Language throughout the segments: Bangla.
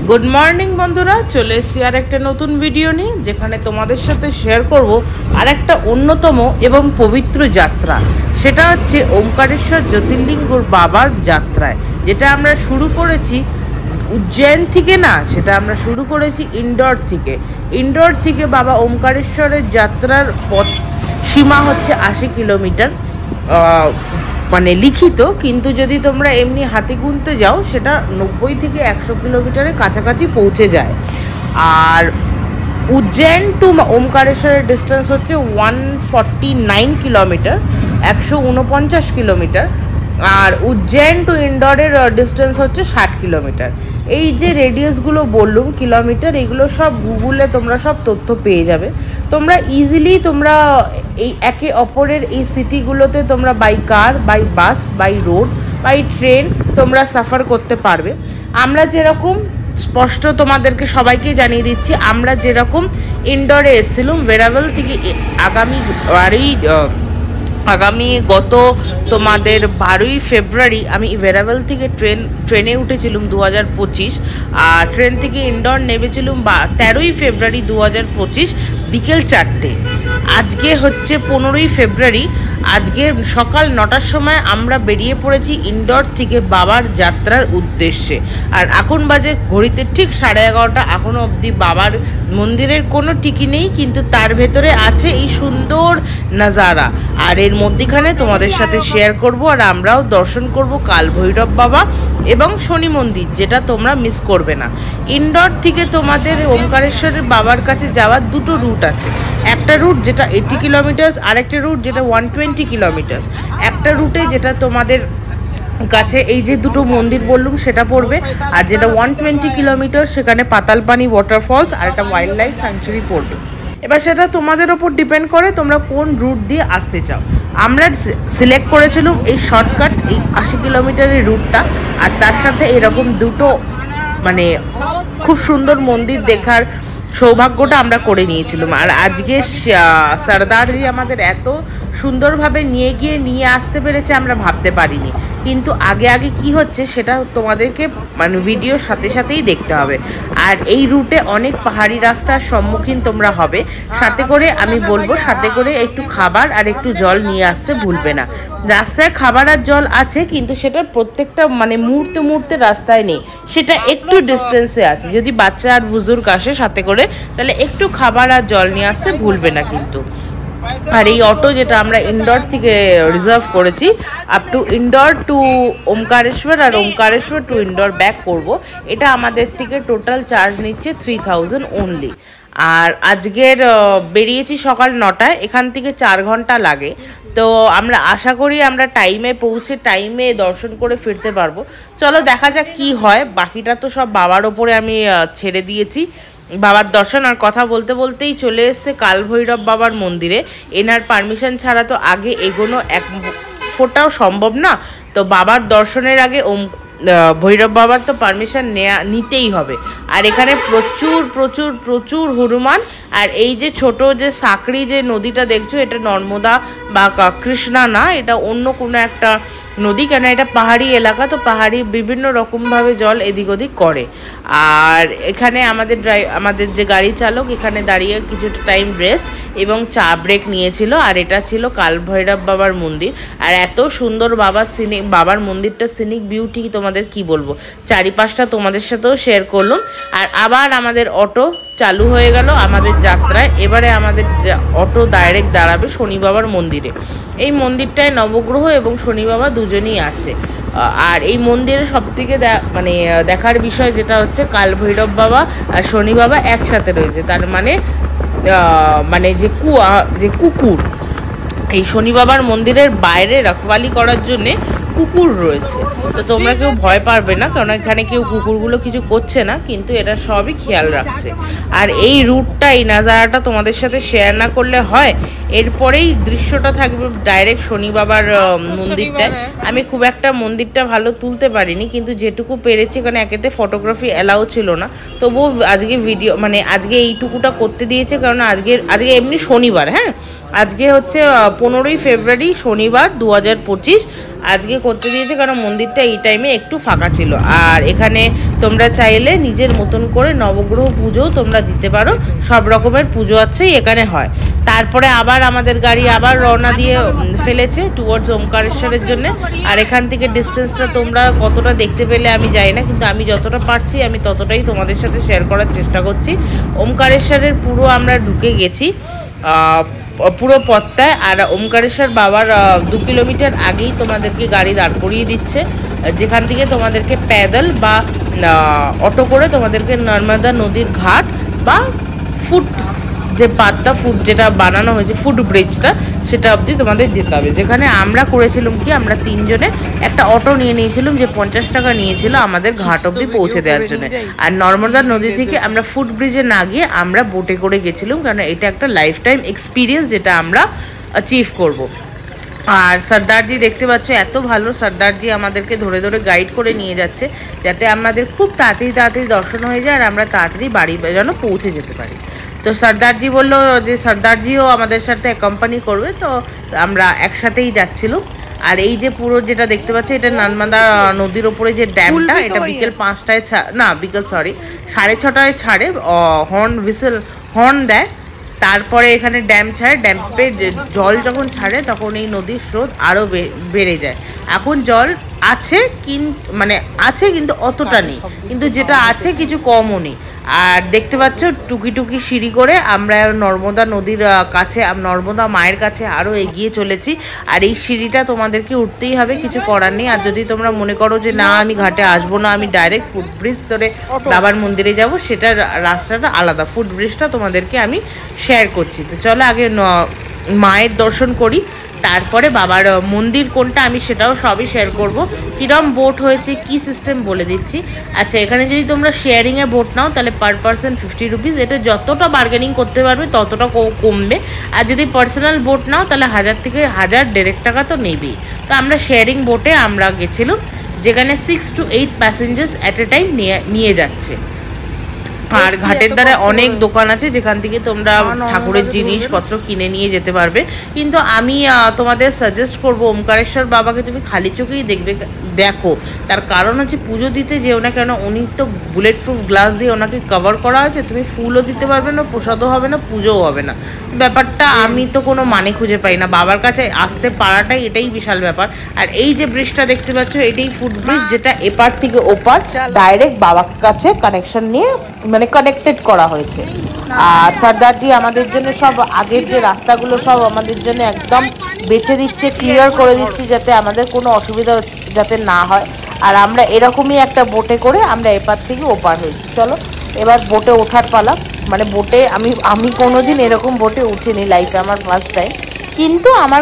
গুড মর্নিং বন্ধুরা, চলে এসেছি আর একটা নতুন ভিডিও নিয়ে, যেখানে তোমাদের সাথে শেয়ার করব আর একটা অন্যতম এবং পবিত্র যাত্রা। সেটা হচ্ছে ওমকারেশ্বর জ্যোতির্লিঙ্গর বাবার যাত্রায়, যেটা আমরা শুরু করেছি উজ্জয়ন থেকে না, সেটা আমরা শুরু করেছি ইন্দোর থেকে। ইন্দোর থেকে বাবা ওমকারেশ্বরের যাত্রার পথ সীমা হচ্ছে 80 কিলোমিটার, মানে লিখিত, কিন্তু যদি তোমরা এমনি হাতে গুনতে যাও সেটা 90 থেকে 100 কিলোমিটারের কাছাকাছি পৌঁছে যায়। আর উজ্জয়ন টু ওমকারেশ্বরের ডিস্টেন্স হচ্ছে 149 কিলোমিটার, 149 কিলোমিটার। আর উজ্জয়ন টু ইন্দোরের ডিস্টেন্স হচ্ছে 60 কিলোমিটার। এই যে রেডিয়াসগুলো বললুম কিলোমিটার, এগুলো সব গুগলে তোমরা সব তথ্য পেয়ে যাবে। তোমরা ইজিলি তোমরা এই একে অপরের এই সিটিগুলোতে তোমরা by car, by bus, by road, by train তোমরা সাফার করতে পারবে। আমরা যেরকম স্পষ্ট তোমাদেরকে সবাইকে জানিয়ে দিচ্ছি, আমরা যেরকম ইন্দোরে এসেছিলাম ভেরাভেল থেকে আগামী গত তোমাদের 12ই ফেব্রুয়ারি আমি ভেরাভেল থেকে ট্রেনে উঠেছিলাম 2025, আর ট্রেন থেকে ইন্দোর নেমেছিলাম 13ই ফেব্রুয়ারি 2025 বিকেল 4টে। আজকে হচ্ছে 15ই ফেব্রুয়ারি, আজকে সকাল 9টার সময় আমরা বেরিয়ে পড়েছি ইন্দোর থেকে বাবার যাত্রার উদ্দেশ্যে। আর এখন বাজে ঘড়িতে ঠিক 11:30। এখনও অবধি বাবার মন্দিরের কোনো টিকি নেই, কিন্তু তার ভেতরে আছে এই সুন্দর নাজারা। আর এর মধ্যেখানে তোমাদের সাথে শেয়ার করব, আর আমরাও দর্শন করব কাল ভৈরব বাবা এবং শনি মন্দির, যেটা তোমরা মিস করবে না। ইন্দোর থেকে তোমাদের ওমকারেশ্বরের বাবার কাছে যাওয়ার দুটো রুট আছে। একটা রুট যেটা 80 কিলোমিটার, আর একটা রুট যেটা 120 কিলোমিটার। একটা রুটে যেটা তোমাদের কাছে এই যে দুটো মন্দির বললুম সেটা পড়বে, আর যেটা 120 কিলোমিটার সেখানে পাতালপানি ওয়াটারফলস আর একটা ওয়াইল্ড লাইফ স্যাংচুরি পড়বে। এবার সেটা তোমাদের ওপর ডিপেন্ড করে তোমরা কোন রুট দিয়ে আসতে চাও। আমরা সিলেক্ট করেছিলাম এই শর্টকাট, এই 80 কিলোমিটারের রুটটা, আর তার সাথে এরকম দুটো মানে খুব সুন্দর মন্দির দেখার সৌভাগ্যটা আমরা করে নিয়েছিলাম। আর আজকে সর্দারজি আমাদের এত সুন্দরভাবে নিয়ে আসতে পেরেছে আমরা ভাবতে পারিনি। কিন্তু আগে কি হচ্ছে সেটা তোমাদেরকে মানে ভিডিওর সাথে সাথেই দেখতে হবে। আর এই রুটে অনেক পাহাড়ি রাস্তার সম্মুখীন তোমরা হবে। সাথে করে আমি বলবো, সাথে করে একটু খাবার আর একটু জল নিয়ে আসতে ভুলবে না। রাস্তায় খাবার আর জল আছে, কিন্তু সেটা প্রত্যেকটা মানে মুহূর্তে রাস্তায় নেই, সেটা একটু ডিস্টেন্সে আছে। যদি বাচ্চা আর বুজুর্গ আসে সাথে করে, তাহলে একটু খাবার আর জল নিয়ে আসতে ভুলবে না কিন্তু। আর এই অটো যেটা আমরা ইন্দোর থেকে রিজার্ভ করেছি, up to Indore to Omkareshwar আর ওমকারেশ্বর টু ইন্দোর ব্যাক করব, এটা আমাদের থেকে টোটাল চার্জ নিচ্ছে 3000 অনলি। আর আজকের বেরিয়েছি সকাল 9টায়, এখান থেকে 4 ঘন্টা লাগে। তো আমরা আশা করি আমরা টাইমে পৌঁছে টাইমে দর্শন করে ফিরতে পারবো। চলো দেখা যাক কি হয়, বাকিটা তো সব বাবার ওপরে আমি ছেড়ে দিয়েছি। বাবার দর্শন আর কথা বলতে বলতেই চলে এসছে কাল ভৈরব বাবার মন্দিরে। এনার পারমিশন ছাড়া তো আগে এগোনো এক ফোঁটাও সম্ভব না। তো বাবার দর্শনের আগে ভৈরব বাবার তো পারমিশন নিতেই হবে। আর এখানে প্রচুর প্রচুর প্রচুর হনুমান। আর এই যে ছোট যে সাঁকড়ি যে নদীটা দেখছো, এটা নর্মদা বা কৃষ্ণা না, এটা অন্য কোনো একটা নদী, কেন এটা পাহাড়ি এলাকা, তো পাহাড়ি বিভিন্ন রকমভাবে জল এদিক ওদিক করে। আর এখানে আমাদের যে গাড়ি চালক এখানে দাঁড়িয়ে কিছুটা টাইম রেস্ট এবং চা ব্রেক নিয়েছিল। আর এটা ছিল কাল ভৈরব বাবার মন্দির। আর এত সুন্দর বাবার মন্দিরটা সিনিক বিউটি তোমাদের কি বলবো, চারিপাশটা তোমাদের সাথেও শেয়ার করলাম। আর আবার আমাদের অটো চালু হয়ে গেল আমাদের যাত্রায়। এবারে আমাদের অটো ডাইরেক্ট দাঁড়াবে শনি বাবার মন্দিরে। এই মন্দিরটায় নবগ্রহ এবং শনি বাবা দুজনেই আছে। আর এই মন্দিরের সবথেকে মানে দেখার বিষয় যেটা হচ্ছে কাল ভৈরব বাবা আর শনি বাবা একসাথে রয়েছে। তার মানে যে কুকুর, এই শনি বাবার মন্দিরের বাইরে রখওয়ালি করার জন্যে কুকুর রয়েছে। তো তোমরা কেউ ভয় পারবে না, কারণ এখানে কেউ কুকুরগুলো কিছু করছে না, কিন্তু এরা সবই খেয়াল রাখছে। আর এই রুটটা, এই নাজারাটা তোমাদের সাথে শেয়ার না করলে হয়। এরপরেই দৃশ্যটা থাকবে ডাইরেক্ট শনি বাবার মন্দিরটায়। আমি খুব একটা মন্দিরটা ভালো তুলতে পারিনি, কিন্তু যেটুকু পেরেছি, কারণ একেতে ফটোগ্রাফি অ্যালাউ ছিল না, তবুও আজকে ভিডিও মানে আজকে এইটুকুটা করতে দিয়েছে, কারণ আজকে এমনি শনিবার। হ্যাঁ, আজকে হচ্ছে 15ই ফেব্রুয়ারি শনিবার 2025। আজকে করতে দিয়েছে কারণ মন্দিরটা এই টাইমে একটু ফাঁকা ছিল। আর এখানে তোমরা চাইলে নিজের মতন করে নবগ্রহ পুজোও তোমরা দিতে পারো, সব রকমের পুজো আছেই এখানে হয়। তারপরে আবার আমাদের গাড়ি আবার রওনা দিয়ে ফেলেছে টুয়ার্ডস ওমকারেশ্বরের জন্য। আর এখান থেকে ডিস্টেন্সটা তোমরা কতটা দেখতে পেলে আমি জানি না, কিন্তু আমি যতটা পারছি আমি ততটাই তোমাদের সাথে শেয়ার করার চেষ্টা করছি। ওমকারেশ্বরের পুরো আমরা ঢুকে গেছি পুরো পথটায়। আর ওমকারেশ্বর বাবার 2 কিলোমিটার আগেই তোমাদেরকে গাড়ি দাঁড় করিয়ে দিচ্ছে, যেখান থেকে তোমাদেরকে প্যাদল বা অটো করে তোমাদেরকে নর্মদা নদীর ঘাট বা ফুট যে পাতটা ফুট যেটা বানানো হয়েছে ফুট ব্রিজটা সেটা অবধি তোমাদের যেতে হবে। যেখানে আমরা করেছিলাম কি, আমরা 3 জনে একটা অটো নিয়ে নিয়েছিলাম যে 50 টাকা নিয়েছিল আমাদের ঘাট অবধি পৌঁছে দেওয়ার জন্য। আর নর্মদা নদী থেকে আমরা ফুট ব্রিজে না গিয়ে আমরা বোটে করে গেছিলাম, কারণ এটা একটা লাইফ টাইম এক্সপিরিয়েন্স যেটা আমরা অ্যাচিভ করব। আর সর্দারজি দেখতে পাচ্ছ এত ভালো, সর্দারজি আমাদেরকে ধরে ধরে গাইড করে নিয়ে যাচ্ছে যাতে আমাদের খুব তাড়াতাড়ি দর্শন হয়ে যায় আর আমরা তাড়াতাড়ি বাড়ি যেন পৌঁছে যেতে পারি। তো সর্দারজি বললো যে সর্দারজিও আমাদের সাথে কোম্পানি করবে, তো আমরা একসাথেই যাচ্ছিলাম। আর এই যে পুরো যেটা দেখতে পাচ্ছি এটা নর্মদা নদীর ওপরে যে ড্যামটা, এটা বিকেল 5টায় না বিকেল 6:30টায় ছাড়ে, হর্ন দেয়। তারপরে এখানে ড্যাম ছাড়ে, ড্যামে জল যখন ছাড়ে তখন এই নদীর স্রোত আরও বেড়ে যায়। এখন জল আছে কিন্তু অতটা নেই, কিন্তু যেটা আছে কিছু কমও নেই। আর দেখতে পাচ্ছ টুকি টুকি সিঁড়ি করে আমরা নর্মদা নদীর কাছে, নর্মদা মায়ের কাছে আরও এগিয়ে চলেছি। আর এই সিঁড়িটা তোমাদেরকে উঠতেই হবে, কিছু করার নেই। আর যদি তোমরা মনে করো যে না আমি ঘাটে আসবো না, আমি ডাইরেক্ট ফুটব্রিজ ধরে বাবার মন্দিরে যাব, সেটার রাস্তাটা আলাদা। ফুটব্রিজটা তোমাদেরকে আমি শেয়ার করছি। তো চলো আগে মায়ের দর্শন করি, তারপরে বাবার মন্দির কোনটা আমি সেটাও সবই শেয়ার করব। কিরম বোট হয়েছে কি সিস্টেম বলে দিচ্ছি। আচ্ছা, এখানে যদি তোমরা শেয়ারিংয়ে বোট নাও তাহলে পার পারসন 50 রুপিস, এটা যতটা বার্গেনিং করতে পারবে ততটা কমবে। আর যদি পার্সোনাল বোট নাও তাহলে 1000 থেকে 1,500 টাকা তো নেবেই। তো আমরা শেয়ারিং বোটে আমরা গেছিলাম, যেখানে 6 to 8 passengers at a time নিয়ে যাচ্ছে। আর ঘাটের দ্বারা অনেক দোকান আছে যেখান থেকে তোমরা ঠাকুরের জিনিসপত্র কিনে নিয়ে যেতে পারবে। কিন্তু আমি তোমাদের সাজেস্ট করব ওমকারেশ্বর বাবাকে তুমি খালি চোখেই দেখো। তার কারণ হচ্ছে পুজো দিতে যেও না কেন, উনি তো বুলেট প্রুফ গ্লাস দিয়ে ওনাকে কভার করা আছে, তুমি ফুলও দিতে পারবে না, প্রসাদও হবে না, পুজোও হবে না। ব্যাপারটা আমি তো কোনো মানে খুঁজে পাই না। বাবার কাছে আসতে পারাটাই এটাই বিশাল ব্যাপার। আর এই যে ব্রিজটা দেখতে পাচ্ছ এটাই ফুট ব্রিজ, যেটা এপার থেকে ওপার ডাইরেক্ট বাবার কাছে কানেকশন নিয়ে কানেক্টেড করা হয়েছে। আর সর্দারজি আমাদের জন্য সব আগের যে রাস্তাগুলো সব আমাদের জন্য একদম বেছে দিচ্ছে, ক্লিয়ার করে দিচ্ছে, যাতে আমাদের কোনো অসুবিধা যাতে না হয়। আর আমরা এরকমই একটা বোটে করে আমরা এপার থেকে ওপার হয়েছি। চলো এবার বোটে ওঠার পালা। বোটে আমি কোনোদিন এরকম বোটে উঠিনি লাইফে, আমার ফার্স্ট টাইম। কিন্তু আমার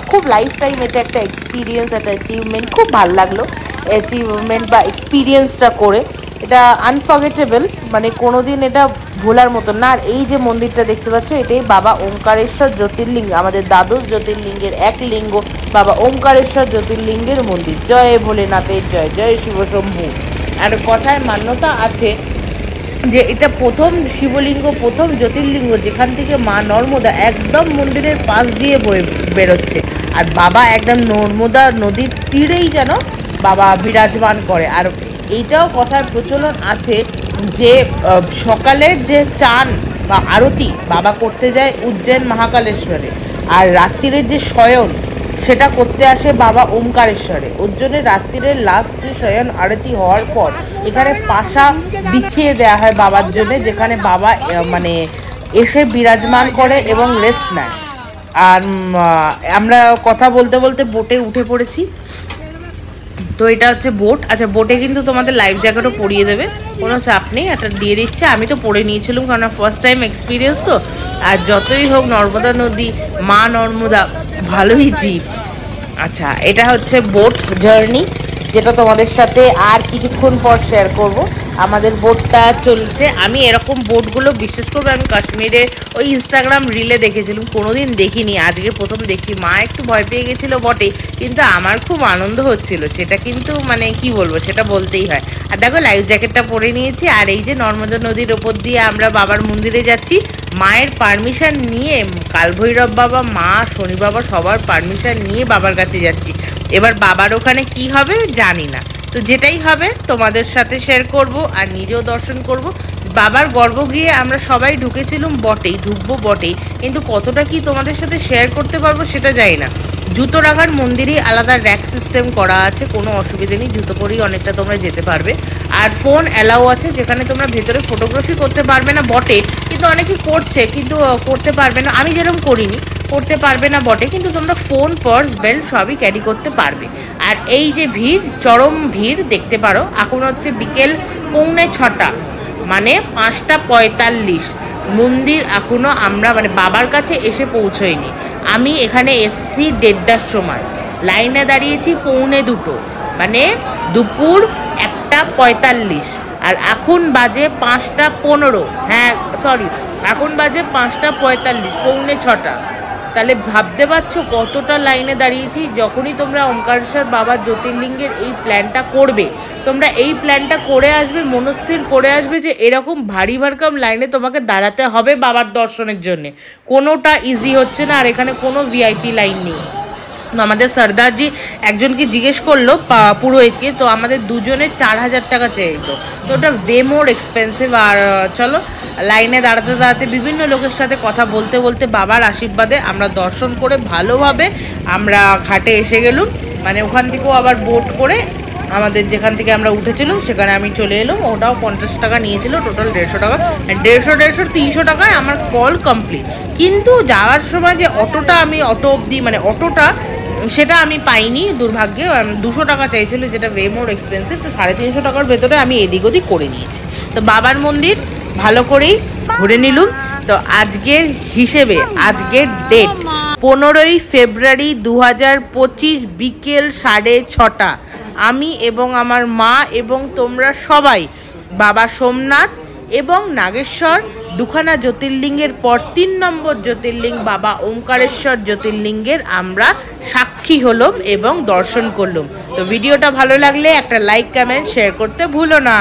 খুব লাইফ টাইম এটা একটা এক্সপিরিয়েন্স, একটা অ্যাচিভমেন্ট, খুব ভালো লাগলো অ্যাচিভমেন্ট বা এক্সপিরিয়েন্সটা করে। এটা আনফরগেটেবল, কোনোদিন এটা ভোলার মতো না। আর এই যে মন্দিরটা দেখতে পাচ্ছ এটাই বাবা ওমকারেশ্বর জ্যোতির্লিঙ্গ, আমাদের দ্বাদশ জ্যোতির্লিঙ্গের এক লিঙ্গ বাবা ওমকারেশ্বর জ্যোতির্লিঙ্গের মন্দির। জয় ভোলেনাথের জয়, জয় শিবশম্ভু। আর কথায় মান্যতা আছে যে এটা প্রথম শিবলিঙ্গ, প্রথম জ্যোতির্লিঙ্গ যেখান থেকে মা নর্মদা একদম মন্দিরের পাশ দিয়ে বেরোচ্ছে। আর বাবা একদম নর্মদা নদীর তীরেই যেন বাবা বিরাজমান করে। আর এইটাও কথার প্রচলন আছে যে সকালের যে চান বা আরতি বাবা করতে যায় উজ্জৈন মহাকালেশ্বরে, আর রাত্রিরের যে শয়ন সেটা করতে আসে বাবা ওমকারেশ্বরে। ওর জন্য রাত্রিরের লাস্ট যে শয়ন আরতি হওয়ার পর এখানে পাশা বিছিয়ে দেওয়া হয় বাবার জন্য, যেখানে বাবা এসে বিরাজমান করে এবং রেস্ট নেয়। আর আমরা কথা বলতে বলতে বোটে উঠে পড়েছি। তো এটা হচ্ছে বোট। আচ্ছা, বোটে কিন্তু তোমাদের লাইফ জ্যাকেটও পরিয়ে দেবে, কোনো চাপ নেই, এটা দিয়ে দিচ্ছে। আমি তো পরে নিয়েছিলাম কারণ ফার্স্ট টাইম এক্সপিরিয়েন্স তো। আর যতই হোক নর্মদা নদী, মা নর্মদা ভালোই দ্বীপ। আচ্ছা, এটা হচ্ছে বোট জার্নি, যেটা তোমাদের সাথে আর কিছুক্ষণ পর শেয়ার করব। আমাদের বোটটা চলছে। আমি এরকম বোটগুলো বিশেষ করে আমি কাশ্মীরে ওই ইনস্টাগ্রাম রিলে দেখেছিলাম, কোনোদিন দেখিনি, আজকে প্রথম দেখি। মা একটু ভয় পেয়ে গেছিলো বটে, কিন্তু আমার খুব আনন্দ হচ্ছিল, সেটা কিন্তু কি বলবো, সেটা বলতেই হয়। আর দেখো লাইফ জ্যাকেটটা পরে নিয়েছি। আর এই যে নর্মদা নদীর ওপর দিয়ে আমরা বাবার মন্দিরে যাচ্ছি, মায়ের পারমিশন নিয়ে, কালভৈরব বাবা, মা, শনি বাবা সবার পারমিশন নিয়ে বাবার কাছে যাচ্ছি। এবার বাবার ওখানে কি হবে জানি না, তো যেটাই হবে তোমাদের সাথে শেয়ার করব আর নিজেও দর্শন করব। বাবার গর্ভগৃহে আমরা সবাই ঢুকবো বটেই, কিন্তু কতটা কি তোমাদের সাথে শেয়ার করতে পারবো সেটা জানি না। জুতো রাখার মন্দিরেই আলাদা র্যাক সিস্টেম করা আছে, কোনো অসুবিধে নেই, জুতো পরেই অনেকটা তোমরা যেতে পারবে। আর ফোন অ্যালাউ আছে, যেখানে তোমরা ভেতরে ফটোগ্রাফি করতে পারবে না বটে, কিন্তু অনেকে করছে, কিন্তু করতে পারবে না, আমি যেরকম করিনি, করতে পারবে না বটে, কিন্তু তোমরা ফোন, পার্স, বেল্ট সবই ক্যারি করতে পারবে। আর এই যে ভিড়, চরম ভিড় দেখতে পারো। এখন হচ্ছে বিকেল 6:45, মানে 5:45। মন্দির এখনও আমরা মানে বাবার কাছে এসে পৌঁছইনি। আমি এখানে এসছি 1:30টার সময়, লাইনে দাঁড়িয়েছি 2:45, মানে দুপুর 1:45। আর এখন বাজে 5:15, হ্যাঁ সরি, এখন বাজে 5:45, 5:45। তাহলে ভাবতে পারছো কতটা লাইনে দাঁড়িয়েছি। যখনই তোমরা ওঙ্কারেশ্বর বাবার জ্যোতির্লিঙ্গের এই প্ল্যানটা করবে, তোমরা এই প্ল্যানটা করে আসবে, মনস্থির করে আসবে যে এরকম ভারী ভারকম লাইনে তোমাকে দাঁড়াতে হবে বাবার দর্শনের জন্যে। কোনোটা ইজি হচ্ছে না, আর এখানে কোনো ভিআইপি লাইন নেই। আমাদের সর্দারজি একজনকে জিজ্ঞেস করলো পুরোহিতকে, তো আমাদের দুজনের 4,000 টাকা চেয়েছিল, তো ওটা ওয়ে মোর এক্সপেন্সিভ। আর চলো লাইনে দাঁড়াতে দাঁড়াতে বিভিন্ন লোকের সাথে কথা বলতে বলতে বাবার আশীর্বাদে আমরা দর্শন করে ভালোভাবে আমরা ঘাটে এসে গেলুম। মানে ওখান থেকেও আবার বোট করে আমাদের যেখান থেকে আমরা উঠেছিলাম সেখানে আমি চলে এলাম। ওটাও 50 টাকা নিয়েছিল, টোটাল 150 টাকা, 150 300 টাকায় আমার কল কমপ্লিট। কিন্তু যাওয়ার সময় যে অটোটা, আমি অটো অবধি মানে অটোটা সেটা আমি পাইনি দুর্ভাগ্যে। 200 টাকা চাইছিল, যেটা ওয়ে মোর এক্সপেন্সিভ, তো 350 টাকার ভেতরে আমি এদিক ওদিক করে নিয়েছি। তো বাবার মন্দির ভালো করেই ঘুরে নিলুম। তো আজকের হিসেবে, আজকের ডেট 15ই ফেব্রুয়ারি 2025, বিকেল 6:30। আমি এবং আমার মা এবং তোমরা সবাই বাবা সোমনাথ এবং নাগেশ্বর দুখানা জ্যোতির্লিঙ্গের পর 3 নম্বর জ্যোতির্লিঙ্গ বাবা ওঙ্কারেশ্বর জ্যোতির্লিঙ্গের আমরা সাক্ষী হলাম এবং দর্শন করলাম। তো ভিডিওটা ভালো লাগলে একটা লাইক, কমেন্ট, শেয়ার করতে ভুলো না।